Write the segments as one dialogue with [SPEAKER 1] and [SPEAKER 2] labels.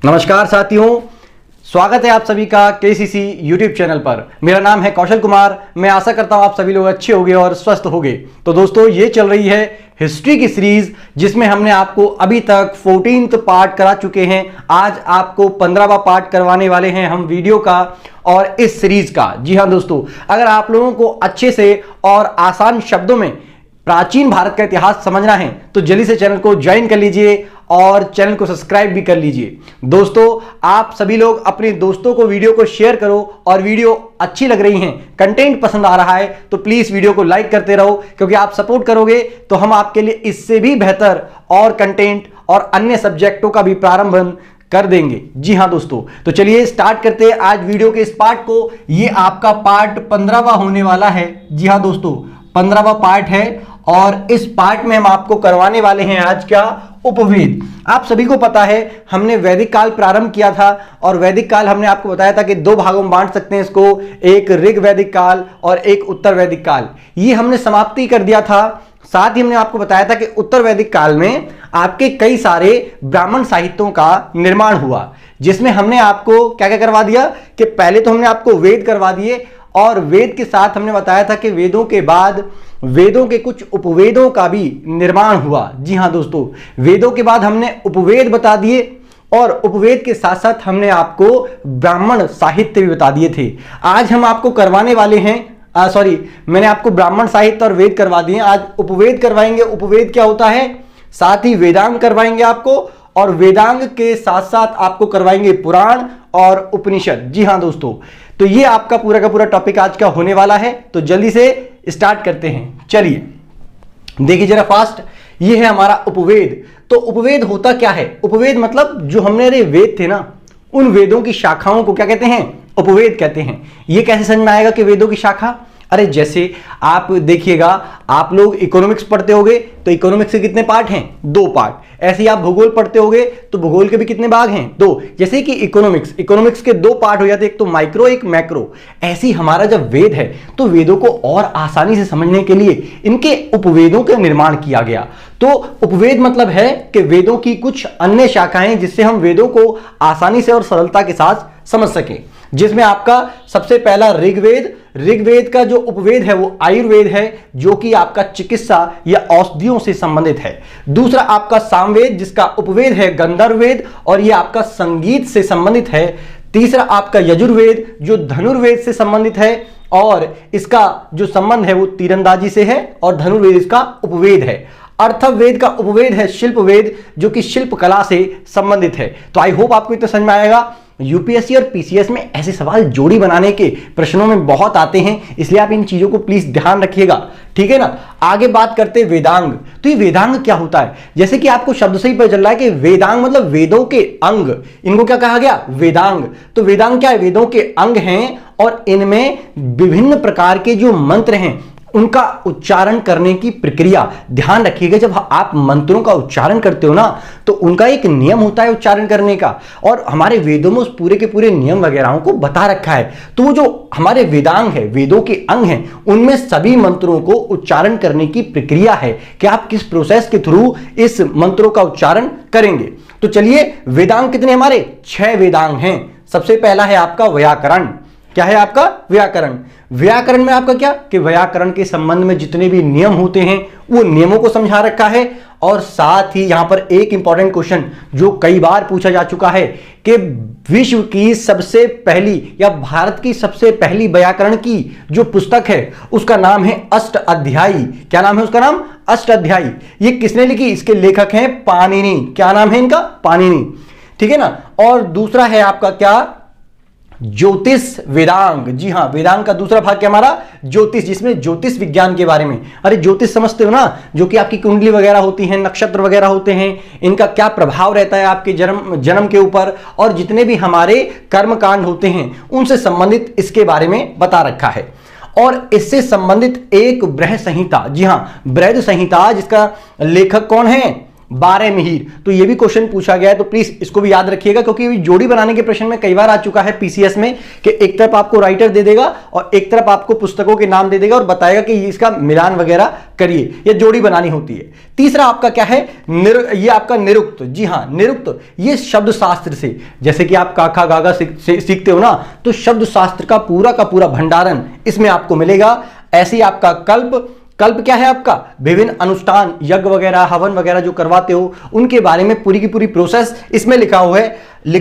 [SPEAKER 1] नमस्कार साथियों, स्वागत है आप सभी का केसीसी यूट्यूब चैनल पर। मेरा नाम है कौशल कुमार। मैं आशा करता हूं आप सभी लोग अच्छे होंगे और स्वस्थ होंगे। तो दोस्तों, ये चल रही है हिस्ट्री की सीरीज जिसमें हमने आपको अभी तक 14th पार्ट करा चुके हैं। आज आपको 15वां पार्ट करवाने वाले हैं हम वीडियो का और इस सीरीज का। जी हाँ दोस्तों, अगर आप लोगों को अच्छे से और आसान शब्दों में प्राचीन भारत का इतिहास समझना है तो जल्दी से चैनल को ज्वाइन कर लीजिए और चैनल को सब्सक्राइब भी कर लीजिए। दोस्तों, आप सभी लोग अपने दोस्तों को वीडियो को शेयर करो और वीडियो अच्छी लग रही है, कंटेंट पसंद आ रहा है तो प्लीज वीडियो को लाइक करते रहो, क्योंकि आप सपोर्ट करोगे तो हम आपके लिए इससे भी बेहतर और कंटेंट और अन्य सब्जेक्टों का भी प्रारंभ कर देंगे। जी हां दोस्तों, तो चलिए स्टार्ट करते हैं आज वीडियो के इस पार्ट को। ये आपका पार्ट 15वां होने वाला है। जी हां दोस्तों, 15वां पार्ट है और इस पार्ट में हम आपको करवाने वाले हैं आज क्या, उपवेद। आप सभी को पता है हमने वैदिक काल प्रारंभ किया था और वैदिक काल हमने आपको बताया था कि दो भागों में बांट सकते हैं इसको, एक ऋग वैदिक काल और एक उत्तर वैदिक काल। ये हमने समाप्ति कर दिया था। साथ ही हमने आपको बताया था कि उत्तर वैदिक काल में आपके कई सारे ब्राह्मण साहित्यों का निर्माण हुआ, जिसमें हमने आपको क्या क्या करवा दिया कि पहले तो हमने आपको वेद करवा दिए और वेद के साथ हमने बताया था कि वेदों के बाद वेदों के कुछ उपवेदों का भी निर्माण हुआ। जी हां दोस्तों, वेदों के बाद हमने उपवेद बता दिए और उपवेद के साथ साथ हमने आपको ब्राह्मण साहित्य भी बता दिए थे। आज हम आपको करवाने वाले हैं मैंने आपको ब्राह्मण साहित्य और वेद करवा दिए, आज उपवेद करवाएंगे। उपवेद क्या होता है, साथ ही वेदांग करवाएंगे आपको और वेदांग के साथ साथ आपको करवाएंगे पुराण और उपनिषद। जी हां दोस्तों, तो ये आपका पूरा का पूरा टॉपिक आज का होने वाला है। तो जल्दी से स्टार्ट करते हैं। चलिए देखिए जरा फास्ट, ये है हमारा उपवेद। तो उपवेद होता क्या है? उपवेद मतलब जो हमने वेद थे ना, उन वेदों की शाखाओं को क्या कहते हैं, उपवेद कहते हैं। ये कैसे समझ में आएगा कि वेदों की शाखा? अरे जैसे आप देखिएगा, आप लोग इकोनॉमिक्स पढ़ते होंगे तो इकोनॉमिक्स के कितने पार्ट हैं, 2 पार्ट। ऐसे ही आप भूगोल पढ़ते होंगे तो भूगोल के भी कितने भाग हैं, 2। जैसे कि इकोनॉमिक्स के 2 पार्ट हो जाते हैं, एक तो माइक्रो एक मैक्रो। ऐसे ही हमारा जब वेद है तो वेदों को और आसानी से समझने के लिए इनके उपवेदों का निर्माण किया गया। तो उपवेद मतलब है कि वेदों की कुछ अन्य शाखाएं जिससे हम वेदों को आसानी से और सरलता के साथ समझ सकें, जिसमें आपका सबसे पहला ऋग्वेद। ऋग्वेद का जो उपवेद है वो आयुर्वेद है, जो कि आपका चिकित्सा या औषधियों से संबंधित है। दूसरा आपका सामवेद, जिसका उपवेद है गंधर्ववेद और ये आपका संगीत से संबंधित है। तीसरा आपका यजुर्वेद, जो धनुर्वेद से संबंधित है और इसका जो संबंध है वो तीरंदाजी से है और धनुर्वेद इसका उपवेद है। अर्थवेद का उपवेद है शिल्पवेद, जो कि शिल्प कला से संबंधित है। तो आई होप आपको इतना समझ में आएगा। यूपीएससी और पीसीएस में ऐसे सवाल जोड़ी बनाने के प्रश्नों में बहुत आते हैं, इसलिए आप इन चीजों को प्लीज ध्यान रखिएगा, ठीक है ना। आगे बात करते हैं वेदांग। तो ये वेदांग क्या होता है? जैसे कि आपको शब्द से ही पता चल रहा है कि वेदांग मतलब वेदों के अंग। इनको क्या कहा गया, वेदांग। तो वेदांग क्या है, वेदों के अंग हैं और इनमें विभिन्न प्रकार के जो मंत्र हैं उनका उच्चारण करने की प्रक्रिया। ध्यान रखिएगा, जब आप मंत्रों का उच्चारण करते हो ना तो उनका एक नियम होता है उच्चारण करने का, और हमारे वेदों में उस पूरे के पूरे नियम वगैरह को बता रखा है। तो वो जो हमारे वेदांग है, वेदों के अंग हैं, उनमें सभी मंत्रों को उच्चारण करने की प्रक्रिया है कि आप किस प्रोसेस के थ्रू इस मंत्रों का उच्चारण करेंगे। तो चलिए, वेदांग कितने हमारे, 6 वेदांग हैं। सबसे पहला है आपका व्याकरण। क्या है आपका, व्याकरण। व्याकरण में आपका क्या कि व्याकरण के संबंध में जितने भी नियम होते हैं वो नियमों को समझा रखा है। और साथ ही यहां पर एक इंपॉर्टेंट क्वेश्चन जो कई बार पूछा जा चुका है कि विश्व की सबसे पहली या भारत की सबसे पहली व्याकरण की जो पुस्तक है उसका नाम है अष्टाध्यायी। क्या नाम है उसका, नाम अष्टाध्यायी। ये किसने लिखी, इसके लेखक हैं पाणिनि। क्या नाम है इनका, पाणिनि, ठीक है ना। और दूसरा है आपका क्या, ज्योतिष वेदांग। जी हां, वेदांग का दूसरा भाग क्या हमारा, ज्योतिष, जिसमें ज्योतिष विज्ञान के बारे में। अरे ज्योतिष समझते हो ना, जो कि आपकी कुंडली वगैरह होती हैं, नक्षत्र वगैरह होते हैं, इनका क्या प्रभाव रहता है आपके जन्म के ऊपर, और जितने भी हमारे कर्मकांड होते हैं उनसे संबंधित इसके बारे में बता रखा है। और इससे संबंधित एक बृहद संहिता, जी हां बृहद संहिता, जिसका लेखक कौन है, 12 मिहिर। तो ये भी क्वेश्चन पूछा गया है, तो प्लीज इसको भी याद रखिएगा, क्योंकि जोड़ी बनाने के प्रश्न में कई बार आ चुका है पीसीएस में कि एक तरफ आपको राइटर दे देगा और एक तरफ आपको पुस्तकों के नाम दे देगा और बताएगा कि इसका मिलान वगैरह करिए, ये जोड़ी बनानी होती है। तीसरा आपका क्या है, ये आपका निरुक्त। जी हाँ, निरुक्त ये शब्द शास्त्र से, जैसे कि आप काका गागा सीखते हो ना, तो शब्द शास्त्र का पूरा भंडारण इसमें आपको मिलेगा। ऐसे ही आपका कल्प, कल्प क्या है आपका, विभिन्न अनुष्ठान, यज्ञ वगैरह, हवन वगैरह जो करवाते हो उनके बारे में पूरी की पूरी प्रोसेस इसमें लिखा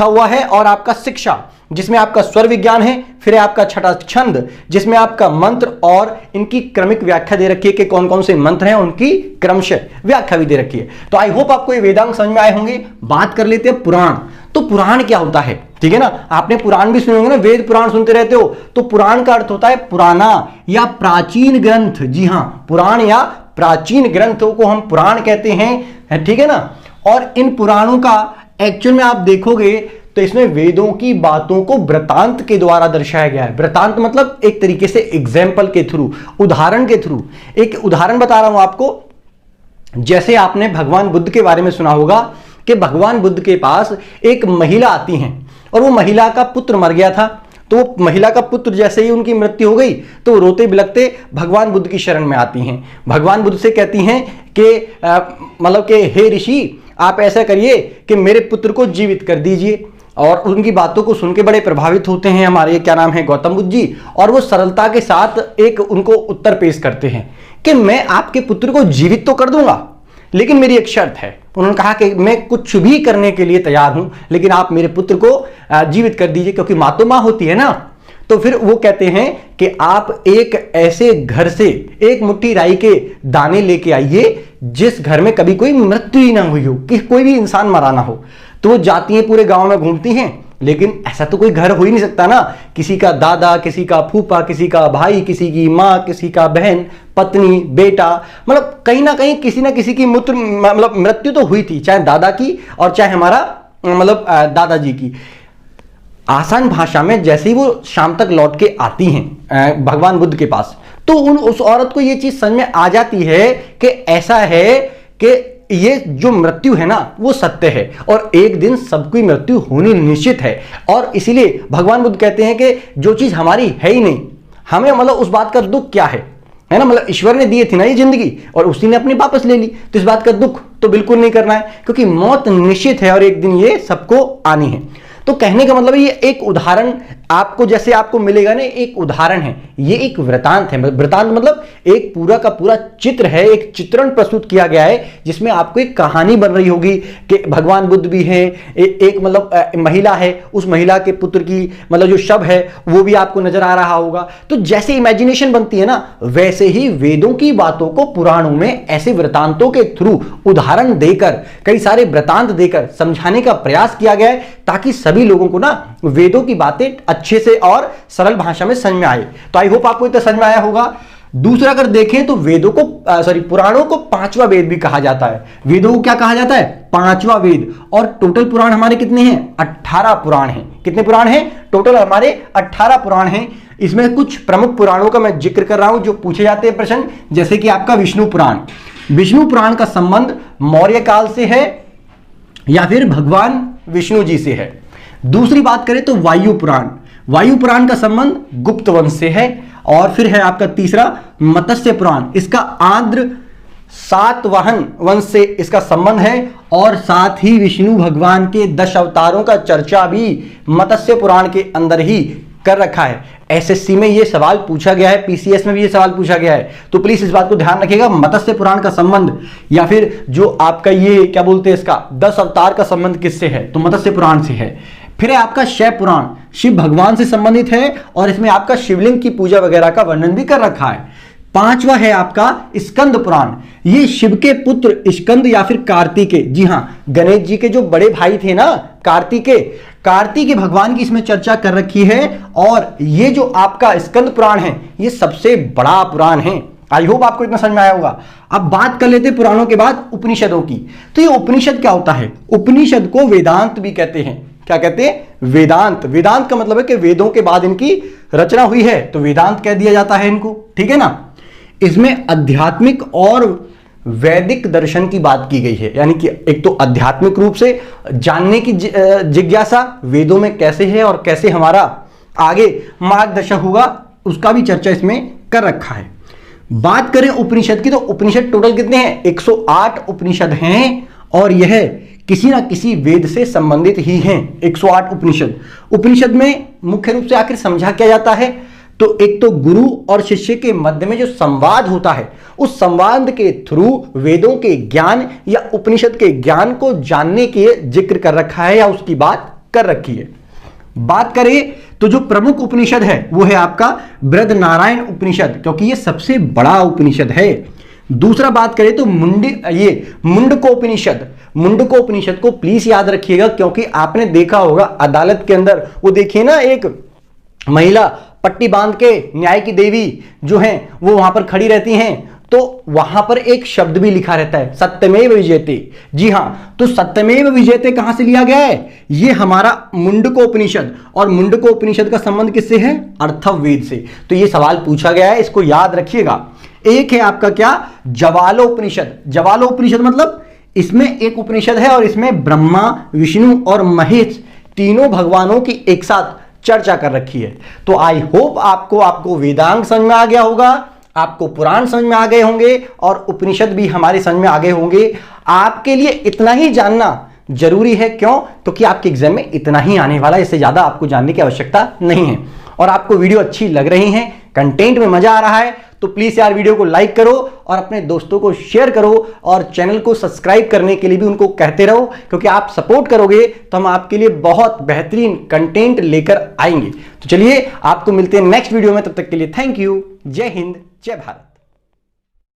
[SPEAKER 1] हुआ है। और आपका शिक्षा, जिसमें आपका स्वर विज्ञान है। फिर है आपका छठा छंद, जिसमें आपका मंत्र और इनकी क्रमिक व्याख्या दे रखी है कि कौन कौन से मंत्र हैं, उनकी क्रमशः व्याख्या भी दे रखी है। तो आई होप आपको ये वेदांग समझ में आए होंगे। बात कर लेते हैं पुराण। तो पुराण क्या होता है, ठीक है ना, आपने पुराण भी सुने होंगे ना, वेद पुराण सुनते रहते हो। तो पुराण का अर्थ होता है पुराना या प्राचीन ग्रंथ। जी हां, पुराण या प्राचीन ग्रंथों को हम पुराण कहते हैं, ठीक है ना। और इन पुराणों का एक्चुअल में आप देखोगे तो इसमें वेदों की बातों को वृतांत के द्वारा दर्शाया गया है। वृतांत मतलब एक तरीके से एग्जाम्पल के थ्रू, उदाहरण के थ्रू। एक उदाहरण बता रहा हूं आपको, जैसे आपने भगवान बुद्ध के बारे में सुना होगा कि भगवान बुद्ध के पास एक महिला आती हैं और वो महिला का पुत्र मर गया था। तो महिला का पुत्र जैसे ही उनकी मृत्यु हो गई तो वो रोते बिलखते भगवान बुद्ध की शरण में आती हैं। भगवान बुद्ध से कहती हैं कि मतलब कि हे ऋषि, आप ऐसा करिए कि मेरे पुत्र को जीवित कर दीजिए। और उनकी बातों को सुन के बड़े प्रभावित होते हैं हमारे क्या नाम है गौतम बुद्ध जी, और वो सरलता के साथ एक उनको उत्तर पेश करते हैं कि मैं आपके पुत्र को जीवित तो कर दूंगा, लेकिन मेरी एक शर्त है। उन्होंने कहा कि मैं कुछ भी करने के लिए तैयार हूं, लेकिन आप मेरे पुत्र को जीवित कर दीजिए, क्योंकि मां तो मां होती है ना। तो फिर वो कहते हैं कि आप एक ऐसे घर से एक मुट्ठी राई के दाने लेके आइए जिस घर में कभी कोई मृत्यु ही ना हुई हो, कि कोई भी इंसान मरा ना हो। तो वो जाती हैं, पूरे गांव में घूमती हैं, लेकिन ऐसा तो कोई घर हो ही नहीं सकता ना, किसी का दादा, किसी का फूफा, किसी का भाई, किसी की माँ, किसी का बहन, पत्नी, बेटा, मतलब कहीं ना कहीं किसी ना किसी की मृत्यु तो हुई थी, चाहे दादा की और चाहे हमारा दादाजी की। आसान भाषा में जैसे ही वो शाम तक लौट के आती हैं भगवान बुद्ध के पास, तो उस औरत को ये चीज समझ में आ जाती है कि ऐसा है कि ये जो मृत्यु है ना वो सत्य है और एक दिन सबकी मृत्यु होनी निश्चित है। और इसीलिए भगवान बुद्ध कहते हैं कि जो चीज हमारी है ही नहीं, हमें उस बात का दुख क्या है ना, ईश्वर ने दिए थी ना ये जिंदगी और उसी ने अपनी वापस ले ली, तो इस बात का दुख तो बिल्कुल नहीं करना है, क्योंकि मौत निश्चित है और एक दिन ये सबको आनी है। तो कहने का मतलब ये एक उदाहरण आपको जैसे आपको मिलेगा ना, एक उदाहरण है, ये एक वृतांत है। वृतांत मतलब एक पूरा का पूरा चित्र है, एक चित्रण प्रस्तुत किया गया है जिसमें आपको एक कहानी बन रही होगी कि भगवान बुद्ध भी है, एक महिला है, उस महिला के पुत्र की जो शव है वो भी आपको नजर आ रहा होगा। तो जैसे इमेजिनेशन बनती है ना, वैसे ही वेदों की बातों को पुराणों में ऐसे वृतांतों के थ्रू उदाहरण देकर, कई सारे वृतांत देकर समझाने का प्रयास किया गया है, ताकि सभी लोगों को ना वेदों की बातें अच्छे से और सरल भाषा में समझ में आए। तो आई होप आपको इतना समझ में आया होगा। दूसरा अगर देखें तो वेदों को पुराणों को पांचवा वेद भी कहा जाता है। वेदों को क्या कहा जाता है? पांचवा वेद। और टोटल पुराण हमारे कितने हैं? 18 पुराण हैं। कितने पुराण हैं? टोटल हमारे 18 पुराण हैं। इसमें कुछ प्रमुख पुराणों का मैं जिक्र कर रहा हूं जो पूछे जाते हैं प्रश्न, जैसे कि आपका विष्णु पुराण। विष्णु पुराण का संबंध मौर्य काल से है या फिर भगवान विष्णु जी से है। दूसरी बात करें तो वायु पुराण। वायु पुराण का संबंध गुप्त वंश से है। और फिर है आपका तीसरा मत्स्य पुराण, इसका आंध्र सातवाहन वंश से इसका संबंध है। और साथ ही विष्णु भगवान के 10 अवतारों का चर्चा भी मत्स्य पुराण के अंदर ही कर रखा है। एसएससी में यह सवाल पूछा गया है, पीसीएस में भी यह सवाल पूछा गया है, तो प्लीज इस बात को ध्यान रखिएगा। मत्स्य पुराण का संबंध या फिर जो आपका ये क्या बोलते हैं इसका 10 अवतार का संबंध किससे है? तो मत्स्य पुराण से है। फिर है आपका शैव पुराण, शिव भगवान से संबंधित है और इसमें आपका शिवलिंग की पूजा वगैरह का वर्णन भी कर रखा है। पांचवा है आपका स्कंद पुराण। ये शिव के पुत्र स्कंद या फिर कार्तिकेय, जी हां, गणेश जी के जो बड़े भाई थे ना कार्तिकेय भगवान की इसमें चर्चा कर रखी है। और ये जो आपका स्कंद पुराण है ये सबसे बड़ा पुराण है। आई होप आपको इतना समझ में आया होगा। अब बात कर लेते पुराणों के बाद उपनिषदों की। तो ये उपनिषद क्या होता है? उपनिषद को वेदांत भी कहते हैं। क्या कहते हैं? वेदांत। वेदांत का मतलब है कि वेदों के बाद इनकी रचना हुई है तो वेदांत कह दिया जाता है इनको, ठीक है ना। इसमें आध्यात्मिक और वैदिक दर्शन की बात की गई है, यानी कि एक तो आध्यात्मिक रूप से जानने की जिज्ञासा वेदों में कैसे है और कैसे हमारा आगे मार्गदर्शन होगा, उसका भी चर्चा इसमें कर रखा है। बात करें उपनिषद की, तो उपनिषद टोटल कितने हैं? 108 उपनिषद हैं और यह किसी ना किसी वेद से संबंधित ही हैं। 108 उपनिषद। उपनिषद में मुख्य रूप से आखिर समझा क्या जाता है? तो एक तो गुरु और शिष्य के मध्य में जो संवाद होता है, उस संवाद के थ्रू वेदों के ज्ञान या उपनिषद के ज्ञान को जानने के जिक्र कर रखा है या उसकी बात कर रखी है। बात करें तो जो प्रमुख उपनिषद है वो है आपका बृहदनारायण उपनिषद, क्योंकि ये सबसे बड़ा उपनिषद है। दूसरा बात करें तो मुंडकोपनिषद। मुंडकोपनिषद को प्लीज याद रखिएगा, क्योंकि आपने देखा होगा अदालत के अंदर, वो देखिए ना, एक महिला पट्टी बांध के न्याय की देवी जो हैं वो वहां पर खड़ी रहती हैं, तो वहां पर एक शब्द भी लिखा रहता है, सत्यमेव विजयते। जी हां, तो सत्यमेव विजयते कहां से लिया गया है? ये हमारा मुंडकोपनिषद, और मुंडकोपनिषद का संबंध किससे है? अर्थववेद से। तो ये सवाल पूछा गया है, इसको याद रखिएगा। एक है आपका क्या? ज्वालोपनिषद। ज्वालोपनिषद मतलब इसमें एक उपनिषद है और इसमें ब्रह्मा, विष्णु और महेश तीनों भगवानों की एक साथ चर्चा कर रखी है। तो आई होप आपको वेदांग समझ में आ गया होगा, आपको पुराण समझ में आ गए होंगे और उपनिषद भी हमारे समझ में आ गए होंगे। आपके लिए इतना ही जानना जरूरी है। क्यों? क्योंकि आपके एग्जाम में इतना ही आने वाला है, इससे ज्यादा आपको जानने की आवश्यकता नहीं है। और आपको वीडियो अच्छी लग रही है, कंटेंट में मजा आ रहा है, तो प्लीज यार वीडियो को लाइक करो और अपने दोस्तों को शेयर करो और चैनल को सब्सक्राइब करने के लिए भी उनको कहते रहो, क्योंकि आप सपोर्ट करोगे तो हम आपके लिए बहुत बेहतरीन कंटेंट लेकर आएंगे। तो चलिए आपको मिलते हैं नेक्स्ट वीडियो में, तब तक के लिए थैंक यू। जय हिंद, जय भारत।